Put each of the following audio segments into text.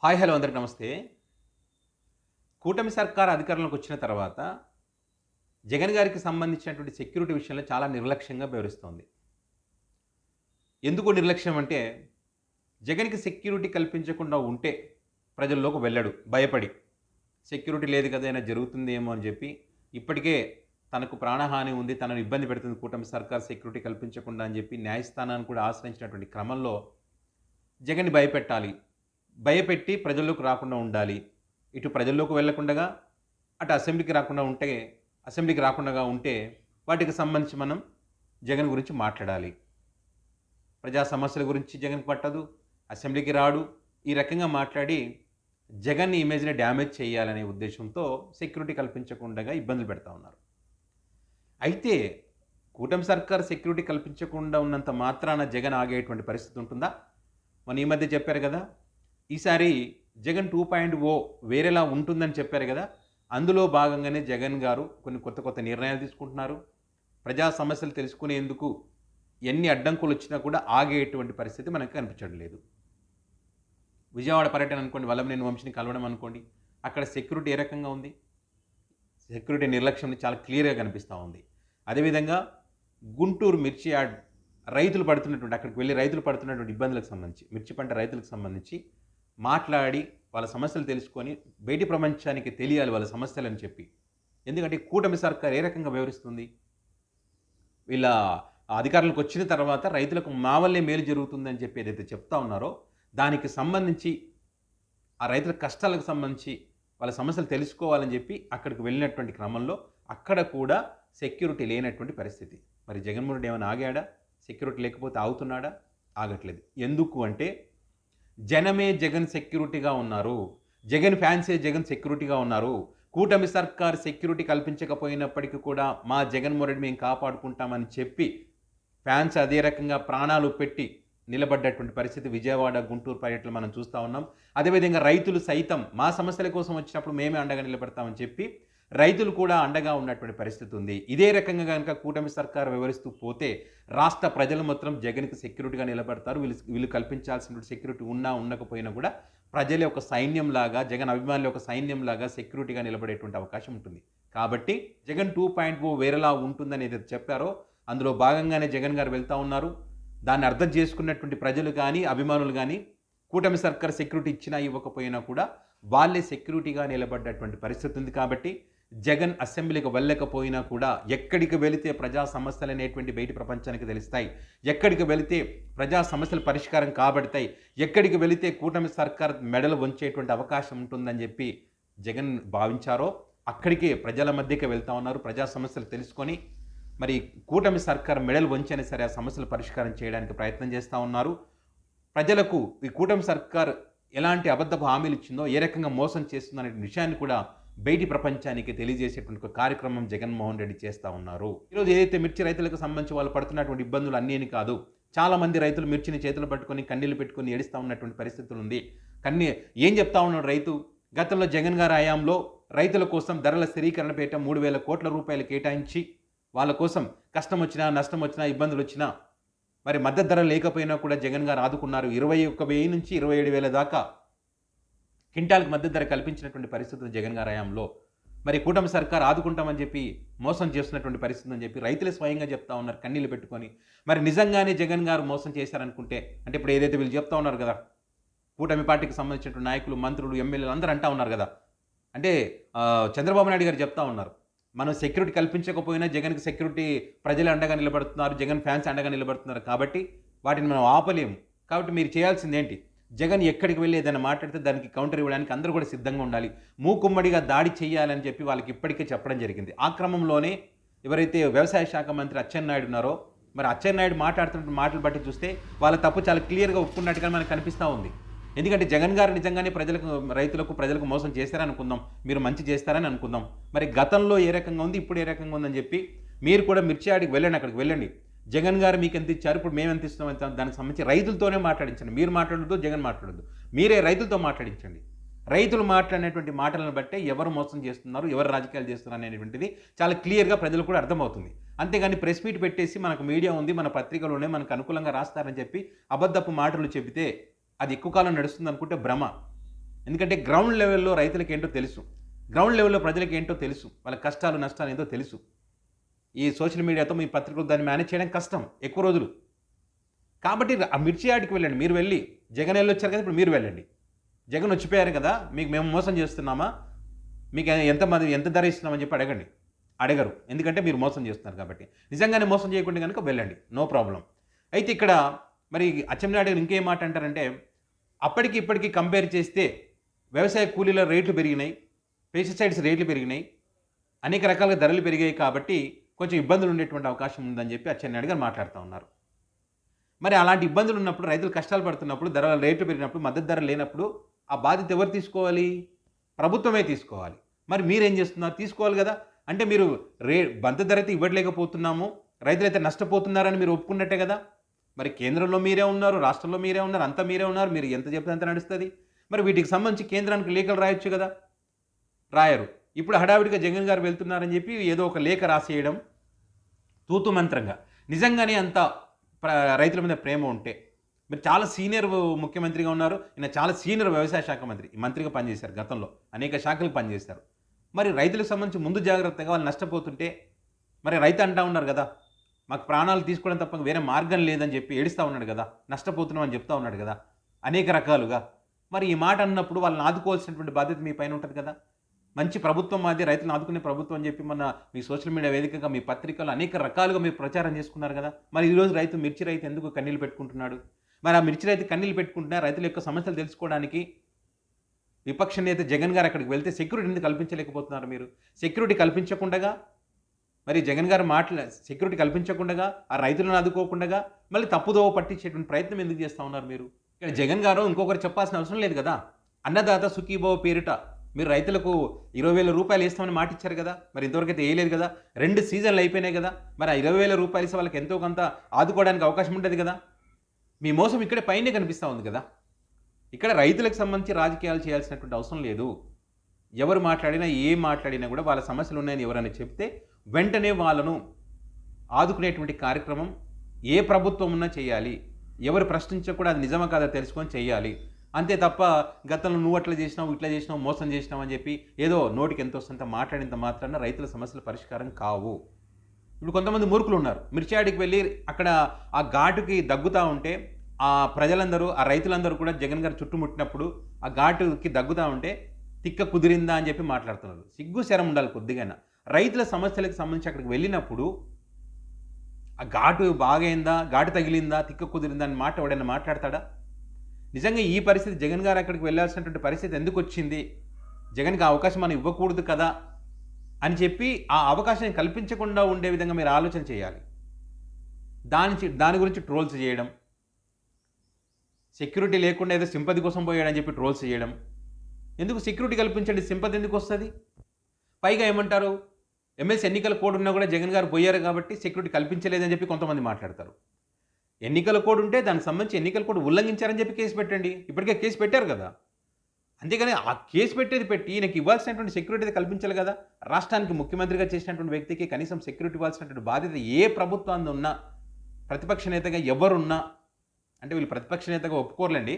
Hi hello అందరికి నమస్తే. కూటమి సర్కార్ అధికారంలోకి వచ్చిన తర్వాత జగన్ గారికి సంబంధించినటువంటి సెక్యూరిటీ విషయంలో చాలా నిర్లక్ష్యంగా వ్యవహరిస్తోంది. ఎందుకు నిర్లక్ష్యం అంటే జగన్‌కి సెక్యూరిటీ కల్పించకుండా ఉంటే ప్రజల్లోకి వెళ్ళడు భయపడి. సెక్యూరిటీ లేదు కదా! ఏమైనా జరుగుతుందేమో అని చెప్పి ఇప్పటికే తనకు ప్రాణహాని ఉంది, తనను ఇబ్బంది పెడుతుంది కూటమి సర్కార్ సెక్యూరిటీ కల్పించకుండా అని చెప్పి న్యాయస్థానాన్ని కూడా ఆశ్రయించినటువంటి క్రమంలో జగన్‌ని భయపెట్టాలి. భయపెట్టి ప్రజల్లోకి రాకుండా ఉండాలి. ఇటు ప్రజల్లోకి వెళ్ళకుండగా, అటు అసెంబ్లీకి రాకుండా ఉంటే వాటికి సంబంధించి మనం జగన్ గురించి మాట్లాడాలి. ప్రజా సమస్యల గురించి జగన్‌కి పట్టదు. అసెంబ్లీకి రాడు. ఈ రకంగా మాట్లాడి జగన్ ఇమేజ్‌ని డ్యామేజ్ చేయాలనే ఉద్దేశ్యంతో సెక్యూరిటీ కల్పించకుండగా ఇబ్బందులు పెడతా ఉన్నారు. అయితే కూటమి సర్కార్ సెక్యూరిటీ కల్పించకుండా ఉన్నంత మాత్రాన జగన్ ఆగేటువంటి పరిస్థితి ఉంటుందా? మొన్న ఈ మధ్య చెప్పారు కదా! ఈసారి జగన్ 2.0 వేరేలా ఉంటుందని చెప్పారు కదా! అందులో భాగంగానే జగన్ గారు కొన్ని కొత్త నిర్ణయాలు తీసుకుంటున్నారు. ప్రజా సమస్యలు తెలుసుకునేందుకు ఎన్ని అడ్డంకులొచ్చినా కూడా ఆగేటువంటి పరిస్థితి మనకు కనిపించడం లేదు. విజయవాడ పర్యటన అనుకోండి, వల్లభనేని వంశీని కలవడం అనుకోండి, అక్కడ సెక్యూరిటీ ఏ రకంగా ఉంది? సెక్యూరిటీ నిర్లక్ష్యం చాలా క్లియర్‌గా కనిపిస్తా ఉంది. అదేవిధంగా గుంటూరు మిర్చి యార్డ్ అక్కడికి వెళ్లి రైతులు పడుతున్నటువంటి ఇబ్బందులకు సంబంధించి, మిర్చి పంట రైతులకు సంబంధించి మాట్లాడి వాళ్ళ సమస్యలు తెలుసుకొని బయటి ప్రపంచానికి తెలియాలి వాళ్ళ సమస్యలని చెప్పి. ఎందుకంటే కూటమి సర్కార్ ఏ రకంగా వ్యవహరిస్తుంది? వీళ్ళ అధికారంలోకి వచ్చిన తర్వాత రైతులకు మా వల్లే మేలు జరుగుతుందని చెప్పి ఏదైతే చెప్తా ఉన్నారో, దానికి సంబంధించి ఆ రైతుల కష్టాలకు సంబంధించి వాళ్ళ సమస్యలు తెలుసుకోవాలని చెప్పి అక్కడికి వెళ్ళినటువంటి క్రమంలో అక్కడ కూడా సెక్యూరిటీ లేనటువంటి పరిస్థితి. మరి జగన్మోహన్ రెడ్డి ఏమైనా ఆగాడా? సెక్యూరిటీ లేకపోతే ఆగుతున్నాడా? ఆగట్లేదు. ఎందుకు అంటే జనమే జగన్ సెక్యూరిటీగా ఉన్నారు. జగన్ ఫ్యాన్సే జగన్ సెక్యూరిటీగా ఉన్నారు. కూటమి సర్కార్ సెక్యూరిటీ కల్పించకపోయినప్పటికీ కూడా మా జగన్మోహన్ రెడ్డి మేము కాపాడుకుంటామని చెప్పి ఫ్యాన్స్ అదే రకంగా ప్రాణాలు పెట్టి నిలబడ్డటువంటి పరిస్థితి విజయవాడ, గుంటూరు పర్యటనలో మనం చూస్తూ ఉన్నాం. అదేవిధంగా రైతులు సైతం మా సమస్యల కోసం వచ్చినప్పుడు మేమే అండగా నిలబడతామని చెప్పి రైతులు కూడా అండగా ఉన్నటువంటి పరిస్థితి ఉంది. ఇదే రకంగా గనుక కూటమి సర్కార్ వివరిస్తూ పోతే రాష్ట్ర ప్రజలు మాత్రం జగన్‌కి సెక్యూరిటీగా నిలబడతారు. వీళ్ళు కల్పించాల్సిన సెక్యూరిటీ ఉన్నా, ఉండకపోయినా కూడా ప్రజల యొక్క సైన్యంలాగా, జగన్ అభిమానుల యొక్క సైన్యంలాగా సెక్యూరిటీగా నిలబడేటువంటి అవకాశం ఉంటుంది. కాబట్టి జగన్ 2.0 వేరేలా ఉంటుందని ఏదైతే చెప్పారో అందులో భాగంగానే జగన్ గారు వెళ్తా ఉన్నారు. దాన్ని అర్థం చేసుకున్నటువంటి ప్రజలు గానీ, అభిమానులు గానీ కూటమి సర్కార్ సెక్యూరిటీ ఇచ్చినా, ఇవ్వకపోయినా కూడా వాళ్ళే సెక్యూరిటీగా నిలబడ్డటువంటి పరిస్థితి ఉంది. కాబట్టి జగన్ అసెంబ్లీకి వెళ్ళకపోయినా కూడా ఎక్కడికి వెళితే ప్రజా సమస్యలనేటువంటి బయటి ప్రపంచానికి తెలుస్తాయి. ఎక్కడికి వెళితే ప్రజా సమస్యలు పరిష్కారం కాబడతాయి. ఎక్కడికి వెళితే కూటమి సర్కార్ మెడలు వంచేటువంటి అవకాశం ఉంటుందని చెప్పి జగన్ భావించారో అక్కడికే ప్రజల మధ్యకే వెళ్తా ఉన్నారు. ప్రజా సమస్యలు తెలుసుకొని మరి కూటమి సర్కార్ మెడలు వంచైనా సరే ఆ సమస్యలు పరిష్కారం చేయడానికి ప్రయత్నం చేస్తూ ఉన్నారు. ప్రజలకు ఈ కూటమి సర్కార్ ఎలాంటి అబద్ధపు హామీలు ఇచ్చిందో, ఏ రకంగా మోసం చేస్తుందనే విషయాన్ని కూడా బయటి ప్రపంచానికి తెలియజేసేటువంటి ఒక కార్యక్రమం జగన్మోహన్ రెడ్డి చేస్తూ ఉన్నారు. ఈరోజు ఏదైతే మిర్చి రైతులకు సంబంధించి వాళ్ళు పడుతున్నటువంటి ఇబ్బందులు అన్నీ కాదు. చాలామంది రైతులు మిర్చిని చేతులు పట్టుకొని కన్నీళ్లు పెట్టుకొని ఏడుస్తూ ఉన్నటువంటి పరిస్థితులు ఉంది. ఏం చెప్తా ఉన్నాడు రైతు? గతంలో జగన్ గారి హయాంలో రైతుల కోసం ధరల స్థిరీకరణ పేరిట 3,000 కోట్ల రూపాయలు కేటాయించి వాళ్ళ కోసం కష్టం వచ్చినా, నష్టం వచ్చినా, ఇబ్బందులు వచ్చినా మరి మద్దతు ధర లేకపోయినా కూడా జగన్ గారు ఆదుకున్నారు. 21,000 నుంచి 27,000 దాకా క్వింటాల్‌కి మద్దతు ధర కల్పించినటువంటి పరిస్థితులు జగన్ గారి హయాంలో. మరి కూటమి సర్కార్ ఆదుకుంటామని చెప్పి మోసం చేస్తున్నటువంటి పరిస్థితి అని చెప్పి రైతులే స్వయంగా చెప్తా ఉన్నారు కన్నీళ్లు పెట్టుకొని. మరి నిజంగానే జగన్ గారు మోసం చేశారనుకుంటే, అంటే ఇప్పుడు ఏదైతే వీళ్ళు చెప్తా ఉన్నారు కదా, కూటమి పార్టీకి సంబంధించినటువంటి నాయకులు, మంత్రులు, ఎమ్మెల్యేలు అందరూ అంటా ఉన్నారు కదా, అంటే చంద్రబాబు నాయుడు గారు చెప్తా ఉన్నారు. మనం సెక్యూరిటీ కల్పించకపోయినా జగన్‌కి సెక్యూరిటీ ప్రజలు అండగా నిలబడుతున్నారు. జగన్ ఫ్యాన్స్ అండగా నిలబడుతున్నారు. కాబట్టి వాటిని మనం ఆపలేము. కాబట్టి మీరు చేయాల్సిందేంటి? జగన్ ఎక్కడికి వెళ్లి ఏదైనా మాట్లాడితే దానికి కౌంటర్ ఇవ్వడానికి అందరూ కూడా సిద్ధంగా ఉండాలి. మూకుమ్మడిగా దాడి చేయాలని చెప్పి వాళ్ళకి ఇప్పటికే చెప్పడం జరిగింది. ఆ క్రమంలోనే ఎవరైతే వ్యవసాయ శాఖ మంత్రి అచ్చెన్నాయుడు ఉన్నారో, మరి అచ్చెన్నాయుడు మాట్లాడుతున్న మాటలు బట్టి చూస్తే వాళ్ళ తప్పు చాలా క్లియర్‌గా ఒప్పుకున్నట్టుగా మనకు కనిపిస్తూ ఉంది. ఎందుకంటే జగన్ గారు నిజంగానే ప్రజలకు మోసం చేశారనుకుందాం. మీరు మంచి చేస్తారని అనుకుందాం. మరి గతంలో ఏ రకంగా ఉంది, ఇప్పుడు ఏ రకంగా ఉందని చెప్పి మీరు కూడా మిర్చి యార్డ్‌కి వెళ్ళండి, అక్కడికి వెళ్ళండి. జగన్ గారు మీకు ఎంత ఇచ్చారు, ఇప్పుడు మేము ఎంత ఇస్తున్నాం, దానికి సంబంధించి రైతులతోనే మాట్లాడించండి. మీరు మాట్లాడొద్దు, జగన్ మాట్లాడొద్దు. మీరే రైతులతో మాట్లాడించండి. రైతులు మాట్లాడినటువంటి మాటలను బట్టే ఎవరు మోసం చేస్తున్నారు, ఎవరు రాజకీయాలు చేస్తున్నారు అనేటువంటిది చాలా క్లియర్‌గా ప్రజలకు కూడా అర్థమవుతుంది. అంతేగాని ప్రెస్ మీట్ పెట్టేసి మనకు మీడియా ఉంది, మన పత్రికలు ఉన్నాయి, మనకు అనుకూలంగా రాస్తారని చెప్పి అబద్ధపు మాటలు చెబితే అది ఎక్కువ కాలం నడుస్తుంది అనుకుంటే భ్రమ. ఎందుకంటే గ్రౌండ్ లెవెల్‌లో రైతులకి ఏంటో తెలుసు. గ్రౌండ్ లెవెల్‌లో ప్రజలకి ఏంటో తెలుసు. వాళ్ళ కష్టాలు, నష్టాలు ఏంటో తెలుసు. ఈ సోషల్ మీడియాతో మీ పత్రికలు దాన్ని మేనేజ్ చేయడం కష్టం ఎక్కువ రోజులు. కాబట్టి ఆ మిర్చి యార్డ్‌కి వెళ్ళండి. మీరు వెళ్ళి జగన్ ఎళ్ళొచ్చారు కదా! ఇప్పుడు మీరు వెళ్ళండి. జగన్ వచ్చిపోయారు కదా! మీకు మేము మోసం చేస్తున్నామా? మీకు ఎంత ధర ఇస్తున్నామని చెప్పి అడగండి. అడగరు. ఎందుకంటే మీరు మోసం చేస్తున్నారు కాబట్టి. నిజంగానే మోసం చేయకుండా గనుక వెళ్ళండి. No problem. అయితే ఇక్కడ మరి అచ్చెన్నాయుడు గారు ఇంకేం మాట అంటారంటే, అప్పటికి ఇప్పటికి కంపేర్ చేస్తే వ్యవసాయ కూలీల రేట్లు పెరిగినాయి. పెస్టిసైడ్స్ రేట్లు పెరిగినాయి. అనేక రకాలుగా ధరలు పెరిగాయి కాబట్టి కొంచెం ఇబ్బందులు ఉండేటువంటి అవకాశం ఉందని చెప్పి అచ్చెన్నాయుడు గారు మాట్లాడుతూ ఉన్నారు. మరి అలాంటి ఇబ్బందులు ఉన్నప్పుడు, రైతులు కష్టాలు పడుతున్నప్పుడు, ధరల రేట్లు పెరిగినప్పుడు, మద్దతు ధర లేనప్పుడు ఆ బాధ్యత ఎవరు తీసుకోవాలి? ప్రభుత్వమే తీసుకోవాలి. మరి మీరేం చేస్తున్నారు? తీసుకోవాలి కదా! అంటే మీరు మద్దతు ధర అయితే ఇవ్వట్లేకపోతున్నాము, రైతులైతే నష్టపోతున్నారని మీరు ఒప్పుకున్నట్టే కదా! మరి కేంద్రంలో మీరే ఉన్నారు, రాష్ట్రంలో మీరే ఉన్నారు, అంతా మీరే ఉన్నారు. మీరు ఎంత చెప్తే అంత నడుస్తది. మరి వీటికి సంబంధించి కేంద్రానికి లేఖలు రాయొచ్చు కదా! రాయరు. ఇప్పుడు హడావిడిగా జగన్ గారు వెళ్తున్నారని చెప్పి ఏదో ఒక లేఖ రాసేయడం తూతు మంత్రంగా. నిజంగానే అంత రైతుల మీద ప్రేమ ఉంటే, మీరు చాలా సీనియర్ ముఖ్యమంత్రిగా ఉన్నారు. ఈయన చాలా సీనియర్ వ్యవసాయ శాఖ మంత్రిగా పనిచేశారు గతంలో. అనేక శాఖలకు పనిచేశారు. మరి రైతులకు సంబంధించి ముందు జాగ్రత్తగా వాళ్ళు నష్టపోతుంటే, మరి రైతు అంటా ఉన్నారు కదా! మాకు ప్రాణాలు తీసుకోవడం తప్ప వేరే మార్గం లేదని చెప్పి ఏడుస్తూ ఉన్నాడు కదా! నష్టపోతున్నాం అని చెప్తా ఉన్నాడు కదా! అనేక రకాలుగా. మరి ఈ మాట అన్నప్పుడు వాళ్ళని ఆదుకోవాల్సినటువంటి బాధ్యత మీ పైన ఉంటుంది కదా! మంచి ప్రభుత్వం మాది, రైతులను ఆదుకునే ప్రభుత్వం అని చెప్పి మొన్న మీ సోషల్ మీడియా వేదికగా మీ పత్రికలు అనేక రకాలుగా మీరు ప్రచారం చేసుకున్నారు కదా! మరి ఈరోజు మిర్చి రైతు ఎందుకు కన్నీళ్లు పెట్టుకుంటున్నాడు? మరి ఆ మిర్చి రైతు కన్నీళ్లు పెట్టుకుంటున్నా రైతుల యొక్క సమస్యలు తెలుసుకోవడానికి విపక్ష నేత జగన్ గారు అక్కడికి వెళ్తే సెక్యూరిటీ ఎందుకు కల్పించలేకపోతున్నారు మీరు? సెక్యూరిటీ కల్పించకుండగా మరి జగన్ గారు సెక్యూరిటీ కల్పించకుండగా, ఆ రైతులను ఆదుకోకుండగా మళ్ళీ తప్పుదోవ పట్టించేటువంటి ప్రయత్నం ఎందుకు చేస్తూ ఉన్నారు మీరు? ఇక్కడ జగన్ గారు ఇంకొకరు చెప్పాల్సిన అవసరం లేదు కదా! అన్నదాత సుఖీభవ పేరిట మీరు రైతులకు 20,000 రూపాయలు ఇస్తామని మాట ఇచ్చారు కదా! మరి ఇంతవరకు అయితే వేయలేదు కదా! 2 సీజన్లు అయిపోయినాయి కదా! మరి ఆ 20,000 రూపాయలు ఇస్తే వాళ్ళకి ఎంతో కొంత ఆదుకోవడానికి అవకాశం ఉంటుంది కదా! మీ మోసం ఇక్కడే పైనే కనిపిస్తూ ఉంది కదా! ఇక్కడ రైతులకు సంబంధించి రాజకీయాలు చేయాల్సినటువంటి అవసరం లేదు. ఎవరు మాట్లాడినా, ఏం మాట్లాడినా కూడా వాళ్ళ సమస్యలు ఉన్నాయని ఎవరైనా చెప్తే వెంటనే వాళ్ళను ఆదుకునేటువంటి కార్యక్రమం ఏ ప్రభుత్వం ఉన్నా చేయాలి. ఎవరు ప్రశ్నించకుండా అది నిజమా కాదా తెలుసుకొని చేయాలి. అంతే తప్ప గతంలో నువ్వు అట్లా చేసినావు, ఇట్లా చేసినావు, మోసం చేసినావు అని చెప్పి ఏదో నోటికి ఎంత వస్తుందో మాట్లాడినంత మాత్రాన రైతుల సమస్యల పరిష్కారం కావు. ఇప్పుడు కొంతమంది మూర్ఖులు ఉన్నారు. మిర్చాడికి వెళ్ళి అక్కడ ఆ ఘాటుకి దగ్గుతూ ఉంటే ఆ ప్రజలందరూ, ఆ రైతులందరూ కూడా జగన్ గారు చుట్టుముట్టినప్పుడు ఆ ఘాటుకి దగ్గుతూ ఉంటే తిక్క కుదిరిందా అని చెప్పి మాట్లాడుతున్నారు. సిగ్గు శరం ఉండాలి కొద్దిగైనా. రైతుల సమస్యలకు సంబంధించి అక్కడికి వెళ్ళినప్పుడు ఆ ఘాటు బాగైందా, ఘాటు తగిలిందా, తిక్క కుదిరిందా అని మాట ఎవడైనా మాట్లాడతాడా? నిజంగా ఈ పరిస్థితి జగన్ గారు అక్కడికి వెళ్ళాల్సినటువంటి పరిస్థితి ఎందుకు వచ్చింది? జగన్కి ఆ అవకాశం మనం ఇవ్వకూడదు కదా అని చెప్పి ఆ అవకాశాన్ని కల్పించకుండా ఉండే విధంగా మీరు ఆలోచన చేయాలి. దాని గురించి ట్రోల్స్ చేయడం, సెక్యూరిటీ లేకుండా ఏదో సింపతి కోసం పోయాడని చెప్పి ట్రోల్స్ చేయడం. ఎందుకు సెక్యూరిటీ కల్పించండి, సింపతి ఎందుకు వస్తుంది? పైగా ఏమంటారు, ఎమ్మెల్సీ ఎన్నికల కోడ్ ఉన్నా కూడా జగన్ గారు పోయారు కాబట్టి సెక్యూరిటీ కల్పించలేదని చెప్పి కొంతమంది మాట్లాడతారు. ఎన్నికల కోడ్ ఉంటే దానికి సంబంధించి ఎన్నికల కోడ్ ఉల్లంఘించారని చెప్పి కేసు పెట్టండి. ఇప్పటికే కేసు పెట్టారు కదా! అంతేగాని ఆ కేసు పెట్టేది పెట్టి ఈయనకి ఇవ్వాల్సినటువంటి సెక్యూరిటీ కల్పించాలి కదా! రాష్ట్రానికి ముఖ్యమంత్రిగా చేసినటువంటి వ్యక్తికి కనీసం సెక్యూరిటీ ఇవ్వాల్సినటువంటి బాధ్యత ఏ ప్రభుత్వాన్ని ఉన్నా, ప్రతిపక్ష నేతగా ఎవరున్నా, అంటే వీళ్ళు ప్రతిపక్ష నేతగా ఒప్పుకోరులేండి,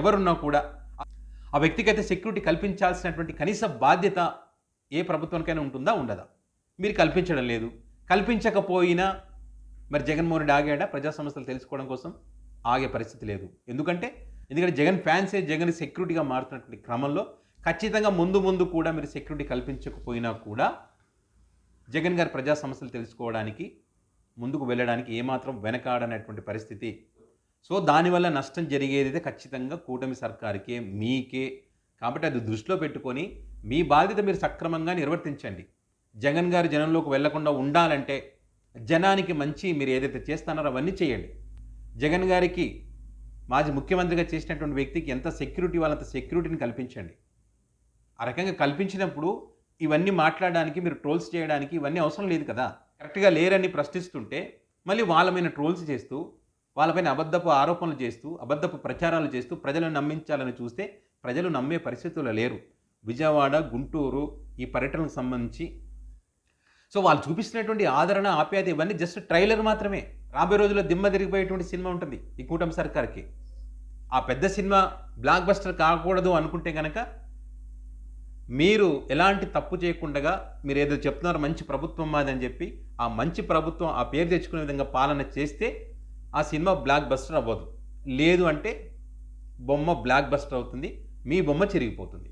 ఎవరున్నా కూడా ఆ వ్యక్తికి అయితే సెక్యూరిటీ కల్పించాల్సినటువంటి కనీస బాధ్యత ఏ ప్రభుత్వానికైనా ఉంటుందా, ఉండదా? మీరు కల్పించడం లేదు. కల్పించకపోయినా మరి జగన్మోహన్ రెడ్డి ఆగాడా? ప్రజా సమస్యలు తెలుసుకోవడం కోసం ఆగే పరిస్థితి లేదు. ఎందుకంటే జగన్ ఫ్యాన్సే జగన్ సెక్యూరిటీగా మారుతున్నటువంటి క్రమంలో ఖచ్చితంగా ముందు కూడా మీరు సెక్యూరిటీ కల్పించకపోయినా కూడా జగన్ గారి ప్రజా సమస్యలు తెలుసుకోవడానికి, ముందుకు వెళ్ళడానికి ఏమాత్రం వెనకాడనటువంటి పరిస్థితి. సో దానివల్ల నష్టం జరిగేదైతే ఖచ్చితంగా కూటమి సర్కారుకే, మీకే. కాబట్టి అది దృష్టిలో పెట్టుకొని మీ బాధ్యత మీరు సక్రమంగా నిర్వర్తించండి. జగన్ గారు జనంలోకి వెళ్లకుండా ఉండాలంటే జనానికి మంచి మీరు ఏదైతే చేస్తున్నారో అవన్నీ చేయండి. జగన్ గారికి మాజీ ముఖ్యమంత్రిగా చేసినటువంటి వ్యక్తికి ఎంత సెక్యూరిటీ వాళ్ళంత సెక్యూరిటీని కల్పించండి. ఆ రకంగా కల్పించినప్పుడు ఇవన్నీ మాట్లాడడానికి, మీరు ట్రోల్స్ చేయడానికి ఇవన్నీ అవసరం లేదు కదా! కరెక్ట్గా లేరని ప్రశ్నిస్తుంటే మళ్ళీ వాళ్ళ మీద ట్రోల్స్ చేస్తూ, వాళ్ళపైన అబద్ధపు ఆరోపణలు చేస్తూ, అబద్ధపు ప్రచారాలు చేస్తూ ప్రజలను నమ్మించాలని చూస్తే ప్రజలు నమ్మే పరిస్థితుల్లో లేరు. విజయవాడ, గుంటూరు ఈ పర్యటనకు సంబంధించి సో వాళ్ళు చూపిస్తున్నటువంటి ఆదరణ, ఆప్యాయత ఇవన్నీ జస్ట్ ట్రైలర్ మాత్రమే. రాబోయే రోజుల్లో దిమ్మ తిరిగిపోయేటువంటి సినిమా ఉంటుంది ఈ కూటమి సర్కార్కి. ఆ పెద్ద సినిమా బ్లాక్ బస్టర్ కాకూడదు అనుకుంటే కనుక మీరు ఎలాంటి తప్పు చేయకుండా మీరు ఏదో చెప్తున్నారు మంచి ప్రభుత్వం మాది అని చెప్పి ఆ మంచి ప్రభుత్వం ఆ పేరు తెచ్చుకునే విధంగా పాలన చేస్తే ఆ సినిమా బ్లాక్ బస్టర్ అవ్వదు. లేదు అంటే బొమ్మ బ్లాక్ బస్టర్ అవుతుంది, మీ బొమ్మ చిరిగిపోతుంది.